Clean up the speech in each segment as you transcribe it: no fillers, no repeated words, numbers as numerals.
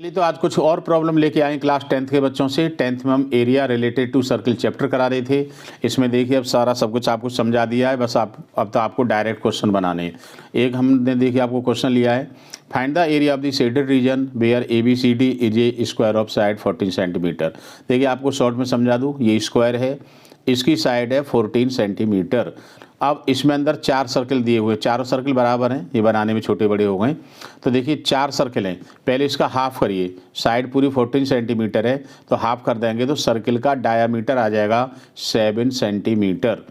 चलिए तो आज कुछ और प्रॉब्लम लेके आए क्लास 10th के बच्चों से। 10th में हम area related to circle chapter करा रहे थे। इसमें देखिए अब सारा सब कुछ आपको समझा दिया है, बस अब तो आपको डायरेक्ट क्वेश्चन बनाने हैं। एक हमने देखिए आपको क्वेश्चन लिया है, find the area of the shaded region where ABCD is a square of side 14 centimetre. देखिए आपको शॉर्ट में समझा दूँ, ये स्क्वायर है, इसकी साइड है 14 सेंटीमीटर। अब इसमें अंदर 4 सर्कल दिए हुए, चारों सर्कल बराबर हैं, ये बनाने में छोटे बड़े हो गए। तो देखिए 4 सर्कल हैं, पहले इसका हाफ करिए, साइड पूरी 14 सेंटीमीटर है तो हाफ कर देंगे तो सर्कल का डायामीटर आ जाएगा 7 सेंटीमीटर।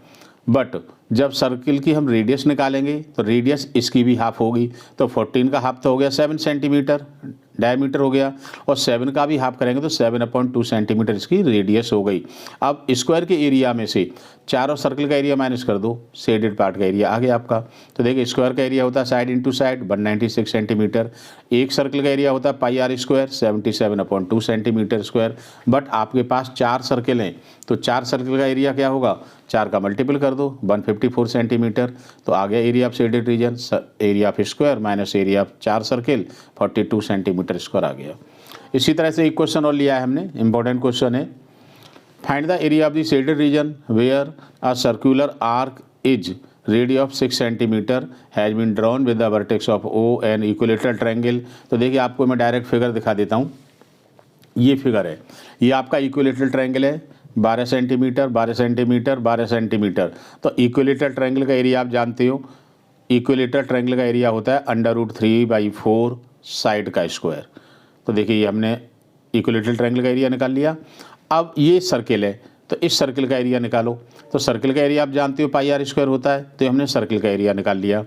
बट जब सर्किल की हम रेडियस निकालेंगे तो रेडियस इसकी भी हाफ होगी, तो 14 का हाफ तो हो गया 7 सेंटीमीटर डायमीटर हो गया, और 7 का भी हाफ करेंगे तो 7/2 सेंटीमीटर इसकी रेडियस हो गई। अब स्क्वायर के एरिया में से चारों सर्कल का एरिया माइनस कर दो, शेडेड पार्ट का एरिया आ गया आपका। तो देखिए स्क्वायर का एरिया होता है साइड इंटू साइड 196 सेंटीमीटर, एक सर्कल का एरिया होता है πr square 77/2 centimetre square. But आपके पास 4 सर्कल हैं तो 4 सर्कल का एरिया क्या होगा, 4 का मल्टीपल कर दो 154 सेंटीमीटर, तो आ गया area of shaded region, area of square minus area of 4 circle 42 centimetre square आ गया। इसी तरह से एक क्वेश्चन और लिया है हमने, इंपॉर्टेंट क्वेश्चन है, find the area of the shaded region where a circular arc is radius of 6 centimetre has been drawn with the vertex of O and equilateral triangle. तो देखिए आपको मैं डायरेक्ट फिगर दिखा देता हूँ, ये फिगर है, ये आपका इक्विलेटरल ट्रायंगल है 12 सेंटीमीटर 12 सेंटीमीटर 12 सेंटीमीटर। तो इक्विलेटरल ट्रायंगल का एरिया आप जानते हो, इक्विलेटरल ट्रायंगल का एरिया होता है √3/4 साइड का स्क्वायर। तो देखिए ये हमने इक्विलेटरल ट्रायंगल का एरिया निकाल लिया। अब ये सर्किल है तो इस सर्किल का एरिया निकालो, तो सर्किल का एरिया आप जानते हो πr स्क्वायर होता है, तो हमने सर्किल का एरिया निकाल लिया।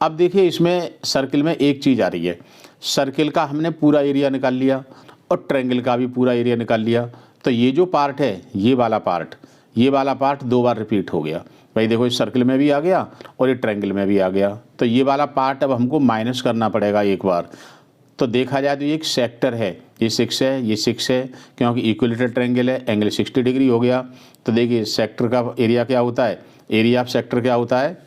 अब देखिए इसमें सर्किल में एक चीज़ आ रही है, सर्किल का हमने पूरा एरिया निकाल लिया और ट्रायंगल का भी पूरा एरिया निकाल लिया। तो ये जो पार्ट है, ये वाला पार्ट 2 बार रिपीट हो गया। भाई देखो इस सर्किल में भी आ गया और ये ट्रायंगल में भी आ गया, तो ये वाला पार्ट अब हमको माइनस करना पड़ेगा एक बार। तो देखा जाए तो ये एक सेक्टर है, ये 6 है, ये 6 है, क्योंकि इक्विलेटरल ट्रायंगल है, एंगल 60 डिग्री हो गया। तो देखिए सेक्टर का एरिया क्या होता है, एरिया ऑफ सेक्टर क्या होता है,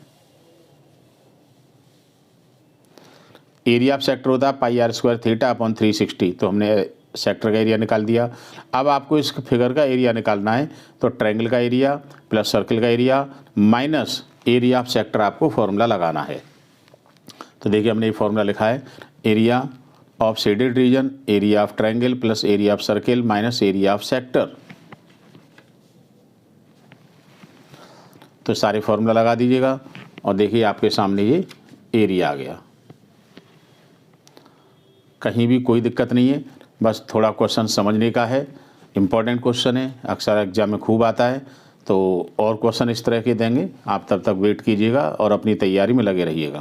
एरिया ऑफ सेक्टर होता है πr स्क्वायर θ/360। तो हमने सेक्टर का एरिया निकाल दिया। अब आपको इस फिगर का एरिया निकालना है, तो ट्रायंगल का एरिया प्लस सर्किल का area minus area of sector आपको फॉर्मूला लगाना है। तो देखिए हमने ये फॉर्मूला लिखा है, area of shaded region area of triangle plus area of circle minus area of sector. तो सारे फॉर्मूला लगा दीजिएगा और देखिए आपके सामने ये एरिया आ गया। कहीं भी कोई दिक्कत नहीं है, बस थोड़ा क्वेश्चन समझने का है, इंपॉर्टेंट क्वेश्चन है, अक्सर एग्जाम में खूब आता है। तो और क्वेश्चन इस तरह के देंगे, आप तब तक वेट कीजिएगा और अपनी तैयारी में लगे रहिएगा।